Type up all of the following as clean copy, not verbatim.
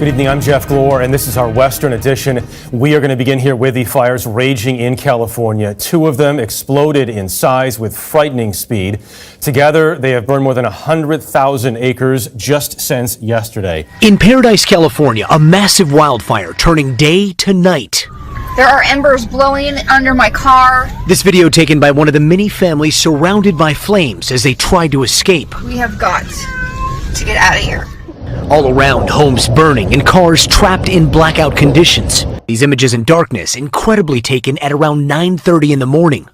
Good evening, I'm Jeff Glore, and this is our Western edition. We are going to begin here with the fires raging in California. 2 of them exploded in size with frightening speed. Together, they have burned more than 100,000 acres just since yesterday. In Paradise, California, a massive wildfire turning day to night. There are embers blowing under my car. This video taken by one of the many families surrounded by flames as they tried to escape. We have got to get out of here. All around, homes burning and cars trapped in blackout conditions. These images in darkness, incredibly taken at around 9:30 in the morning.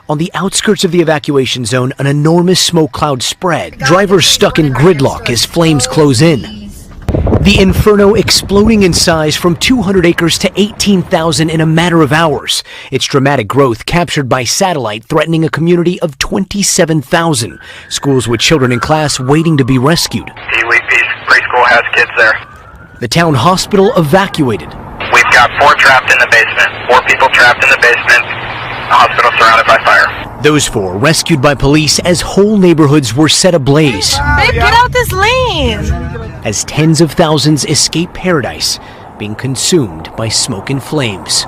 On the outskirts of the evacuation zone, an enormous smoke cloud spread. Drivers stuck in gridlock as flames close in. The inferno exploding in size from 200 acres to 18,000 in a matter of hours. Its dramatic growth captured by satellite, threatening a community of 27,000. Schools with children in class waiting to be rescued. Preschool has kids there. The town hospital evacuated. We've got 4 trapped in the basement. 4 people trapped in the basement. The hospital surrounded by fire. Those 4 rescued by police as whole neighborhoods were set ablaze. Babe, get out this lane! As tens of thousands escape Paradise, being consumed by smoke and flames.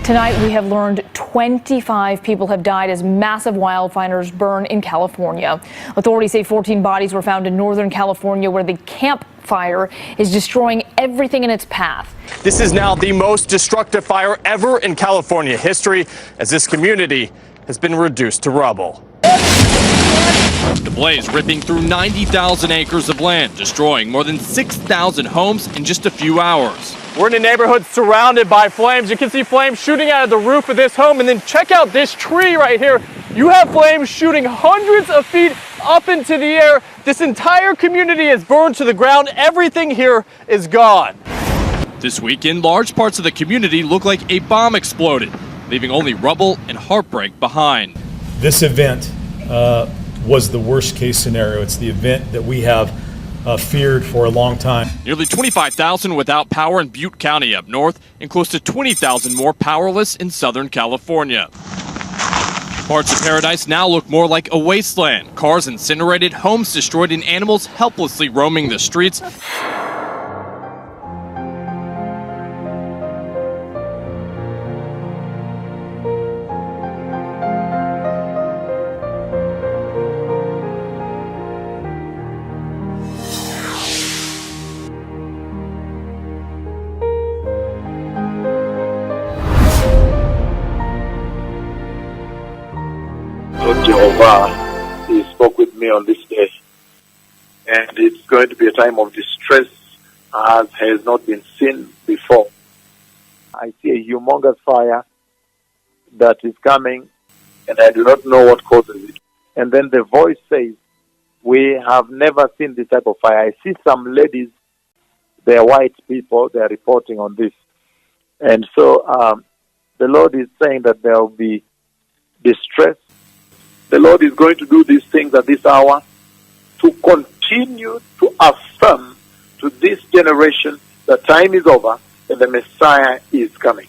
Tonight, we have learned 25 people have died as massive wildfires burn in California. Authorities say 14 bodies were found in Northern California, where the campfire is destroying everything in its path. This is now the most destructive fire ever in California history, as this community has been reduced to rubble. The blaze ripping through 90,000 acres of land, destroying more than 6,000 homes in just a few hours. We're in a neighborhood surrounded by flames. You can see flames shooting out of the roof of this home, and then check out this tree right here. You have flames shooting hundreds of feet up into the air. This entire community is burned to the ground. Everything here is gone. This weekend, large parts of the community look like a bomb exploded, leaving only rubble and heartbreak behind. This event was the worst case scenario. It's the event that we have feared for a long time. Nearly 25,000 without power in Butte County up north, and close to 20,000 more powerless in Southern California. Parts of Paradise now look more like a wasteland. Cars incinerated, homes destroyed, and animals helplessly roaming the streets. Jehovah, he spoke with me on this day, and it's going to be a time of distress as has not been seen before. I see a humongous fire that is coming, and I do not know what causes it. And then the voice says, we have never seen this type of fire. I see some ladies, they are white people, they are reporting on this. And so the Lord is saying that there will be distress. The Lord is going to do these things at this hour to continue to affirm to this generation that time is over and the Messiah is coming.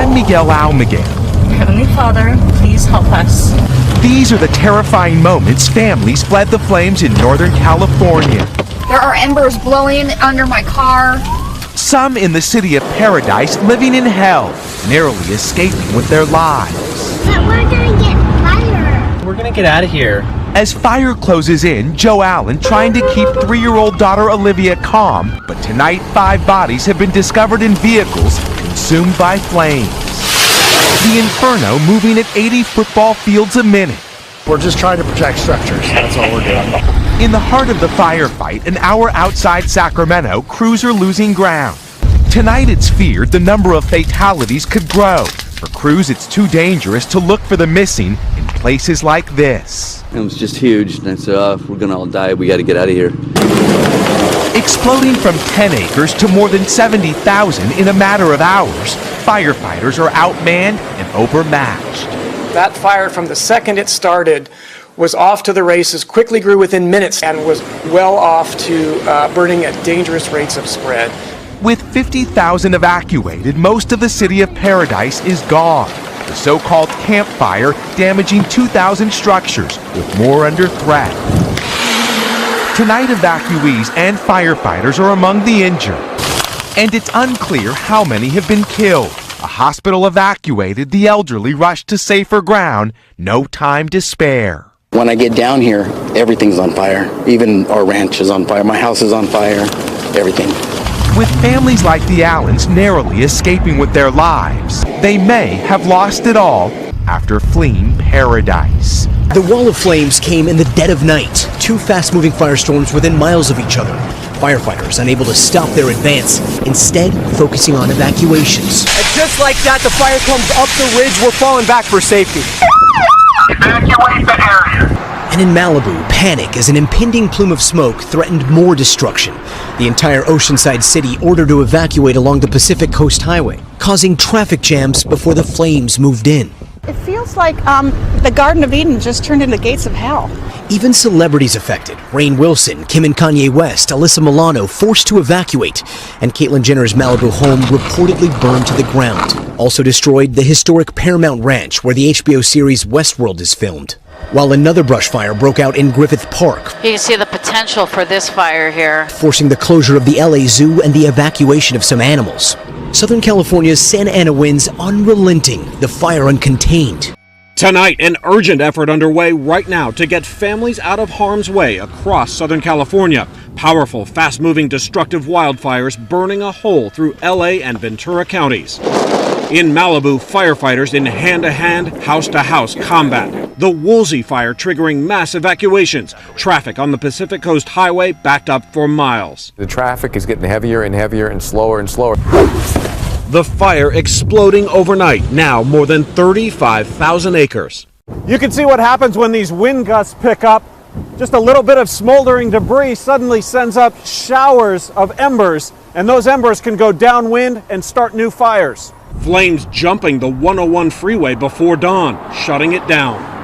Miguel Almaguer. Heavenly Father, please help us. These are the terrifying moments families fled the flames in Northern California. There are embers blowing under my car. Some in the city of Paradise living in hell, narrowly escaping with their lives. But we're gonna get fire. We're gonna get out of here. As fire closes in, Joe Allen trying to keep 3-year-old daughter Olivia calm, but tonight 5 bodies have been discovered in vehicles consumed by flames. The inferno moving at 80 football fields a minute. We're just trying to protect structures. That's all we're doing. In the heart of the firefight, an hour outside Sacramento, crews are losing ground. Tonight it's feared the number of fatalities could grow. For crews, it's too dangerous to look for the missing in places like this. It was just huge, and so if we're gonna all die, we gotta get out of here. Exploding from 10 acres to more than 70,000 in a matter of hours, firefighters are outmanned and overmatched. That fire, from the second it started, was off to the races, quickly grew within minutes, and was well off to burning at dangerous rates of spread. With 50,000 evacuated, most of the city of Paradise is gone. The so-called campfire damaging 2,000 structures, with more under threat. Tonight, evacuees and firefighters are among the injured, and it's unclear how many have been killed. A hospital evacuated, the elderly rushed to safer ground, no time to spare. When I get down here, everything's on fire. Even our ranch is on fire. My house is on fire. Everything. With families like the Allens narrowly escaping with their lives, they may have lost it all after fleeing Paradise. The wall of flames came in the dead of night. Two fast-moving firestorms within miles of each other. Firefighters unable to stop their advance, instead focusing on evacuations. And just like that, the fire comes up the ridge. We're falling back for safety. Evacuate the area. And in Malibu, panic as an impending plume of smoke threatened more destruction. The entire Oceanside city ordered to evacuate along the Pacific Coast Highway, causing traffic jams before the flames moved in. It feels like the Garden of Eden just turned into gates of hell. Even celebrities affected. Rainn Wilson, Kim and Kanye West, Alyssa Milano forced to evacuate, and Caitlyn Jenner's Malibu home reportedly burned to the ground. Also destroyed the historic Paramount Ranch where the HBO series Westworld is filmed. While another brush fire broke out in Griffith Park. You can see the potential for this fire here. Forcing the closure of the LA Zoo and the evacuation of some animals. Southern California's Santa Ana winds unrelenting, the fire uncontained. Tonight, an urgent effort underway right now to get families out of harm's way across Southern California. Powerful, fast-moving, destructive wildfires burning a hole through LA and Ventura counties. In Malibu, firefighters in hand-to-hand, house-to-house combat. The Woolsey fire triggering mass evacuations. Traffic on the Pacific Coast Highway backed up for miles. The traffic is getting heavier and heavier and slower and slower. The fire exploding overnight, now more than 35,000 acres. You can see what happens when these wind gusts pick up. Just a little bit of smoldering debris suddenly sends up showers of embers, and those embers can go downwind and start new fires. Flames jumping the 101 freeway before dawn, shutting it down.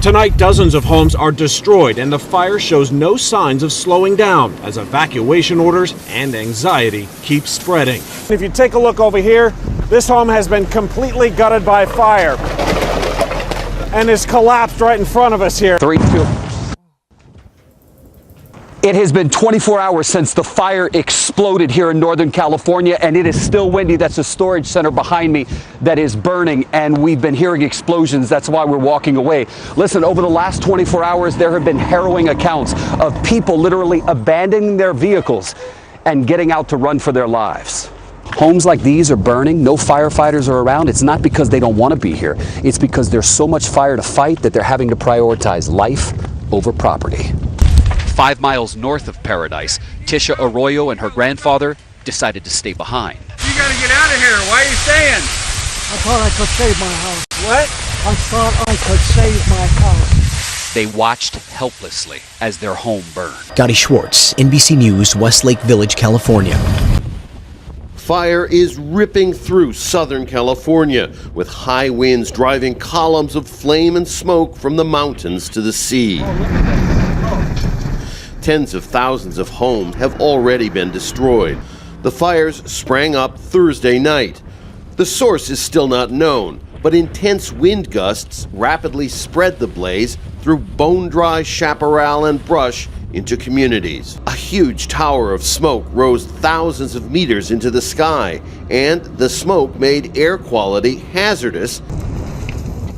Tonight, dozens of homes are destroyed, and the fire shows no signs of slowing down as evacuation orders and anxiety keep spreading. If you take a look over here, this home has been completely gutted by fire and is collapsed right in front of us here. 3, 2. It has been 24 hours since the fire exploded here in Northern California, and it is still windy. That's a storage center behind me that is burning, and we've been hearing explosions. That's why we're walking away. Listen, over the last 24 hours, there have been harrowing accounts of people literally abandoning their vehicles and getting out to run for their lives. Homes like these are burning. No firefighters are around. It's not because they don't want to be here. It's because there's so much fire to fight that they're having to prioritize life over property. 5 miles north of Paradise, Tisha Arroyo and her grandfather decided to stay behind. You gotta get out of here. Why are you staying? I thought I could save my house. What? I thought I could save my house. They watched helplessly as their home burned. Gotti Schwartz, NBC News, Westlake Village, California. Fire is ripping through Southern California, with high winds driving columns of flame and smoke from the mountains to the sea. Tens of thousands of homes have already been destroyed. The fires sprang up Thursday night. The source is still not known, but intense wind gusts rapidly spread the blaze through bone-dry chaparral and brush into communities. A huge tower of smoke rose thousands of meters into the sky, and the smoke made air quality hazardous.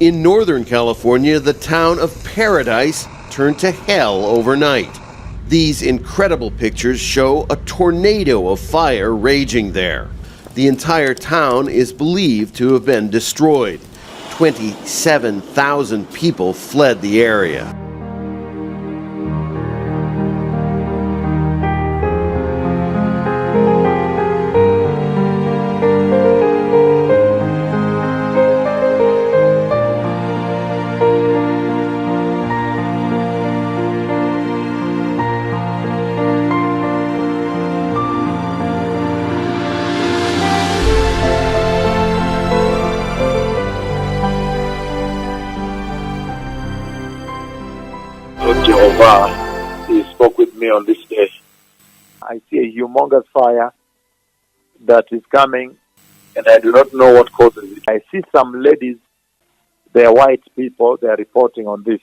In Northern California, the town of Paradise turned to hell overnight. These incredible pictures show a tornado of fire raging there. The entire town is believed to have been destroyed. 27,000 people fled the area. he spoke with me on this day. I see a humongous fire that is coming, and I do not know what causes it. I see some ladies, they are white people, they are reporting on this.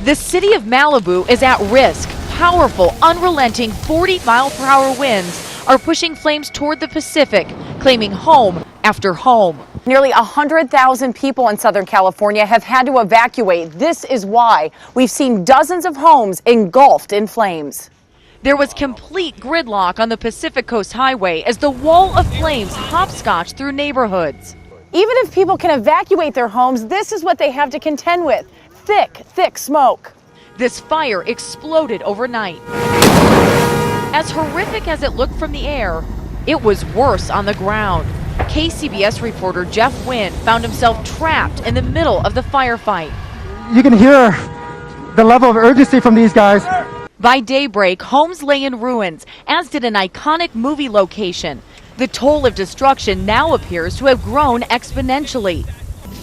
The city of Malibu is at risk. Powerful, unrelenting 40-mile-per-hour winds are pushing flames toward the Pacific, claiming home after home. Nearly 100,000 people in Southern California have had to evacuate. This is why we've seen dozens of homes engulfed in flames. There was complete gridlock on the Pacific Coast Highway as the wall of flames hopscotched through neighborhoods. Even if people can evacuate their homes, this is what they have to contend with. Thick smoke. This fire exploded overnight. As horrific as it looked from the air, it was worse on the ground. KCBS reporter Jeff Wynn found himself trapped in the middle of the firefight. You can hear the level of urgency from these guys. By daybreak, homes lay in ruins, as did an iconic movie location. The toll of destruction now appears to have grown exponentially.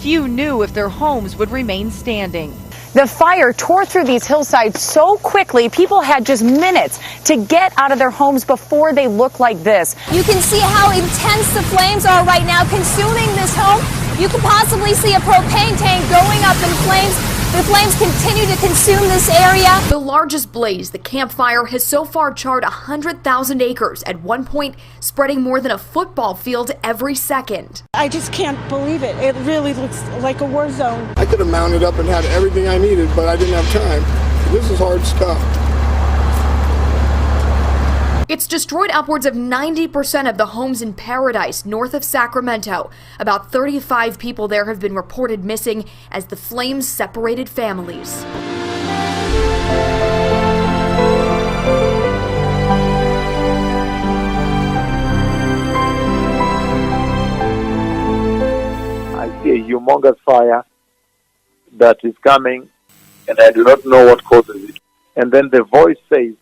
Few knew if their homes would remain standing. The fire tore through these hillsides so quickly, people had just minutes to get out of their homes before they looked like this. You can see how intense the flames are right now, consuming this home. You could possibly see a propane tank going up in flames. The flames continue to consume this area. The largest blaze, the Camp Fire, has so far charred 100,000 acres, at one point spreading more than a football field every second. I just can't believe it. It really looks like a war zone. I could have mounted up and had everything I needed, but I didn't have time. This is hard stuff. It's destroyed upwards of 90% of the homes in Paradise, north of Sacramento. About 35 people there have been reported missing as the flames separated families. I see a humongous fire that is coming, and I do not know what causes it. And then the voice says,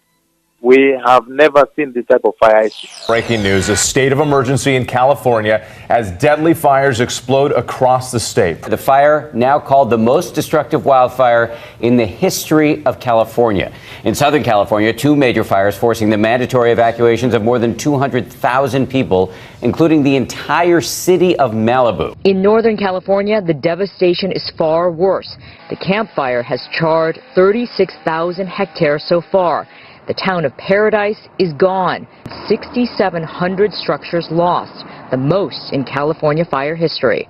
"We have never seen this type of fire." Breaking news, a state of emergency in California as deadly fires explode across the state. The fire, now called the most destructive wildfire in the history of California. In Southern California, two major fires forcing the mandatory evacuations of more than 200,000 people, including the entire city of Malibu. In Northern California, the devastation is far worse. The Camp Fire has charred 36,000 hectares so far. The town of Paradise is gone. 6,700 structures lost, the most in California fire history.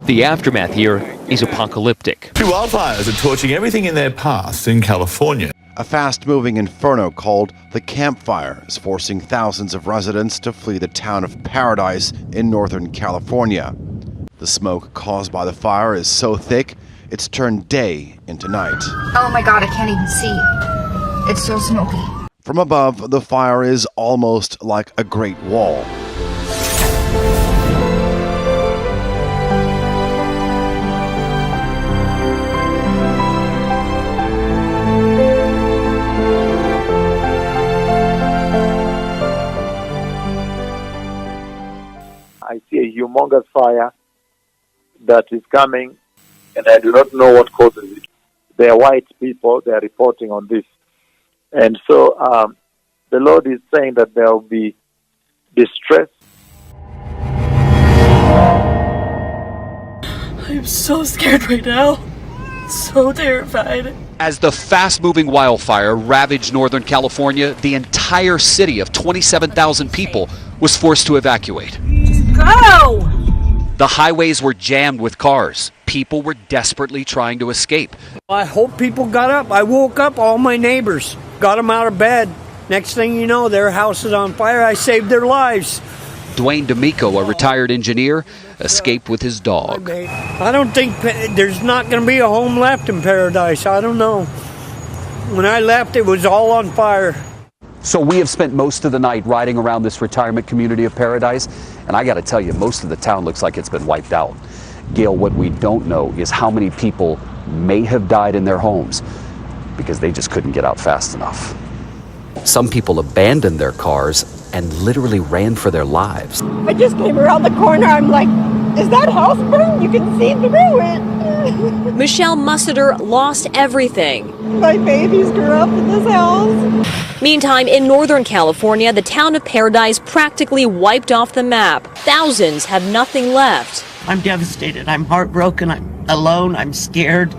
The aftermath here is apocalyptic. Two wildfires are torching everything in their path in California. A fast-moving inferno called the Camp Fire is forcing thousands of residents to flee the town of Paradise in Northern California. The smoke caused by the fire is so thick, it's turned day into night. Oh my God, I can't even see. It's so smoky. From above, the fire is almost like a great wall. I see a humongous fire that is coming, and I do not know what causes it. They are white people, they are reporting on this. And so the Lord is saying that there will be distress. I'm so scared right now. So terrified. As the fast-moving wildfire ravaged Northern California, the entire city of 27,000 people was forced to evacuate. Go! The highways were jammed with cars. People were desperately trying to escape. I hope people got up. I woke up all my neighbors, got them out of bed. Next thing you know, their house is on fire. I saved their lives. Dwayne D'Amico, a retired engineer, escaped with his dog. I don't think there's not going to be a home left in Paradise. I don't know. When I left, it was all on fire. So we have spent most of the night riding around this retirement community of Paradise, and I got to tell you, most of the town looks like it's been wiped out. Gail, what we don't know is how many people may have died in their homes because they just couldn't get out fast enough. Some people abandoned their cars and literally ran for their lives. I just came around the corner. I'm like, is that house burned? You can see through it. Michelle Mussiter lost everything. My babies grew up in this house. Meantime, in Northern California, the town of Paradise practically wiped off the map. Thousands have nothing left. I'm devastated. I'm heartbroken. I'm alone. I'm scared.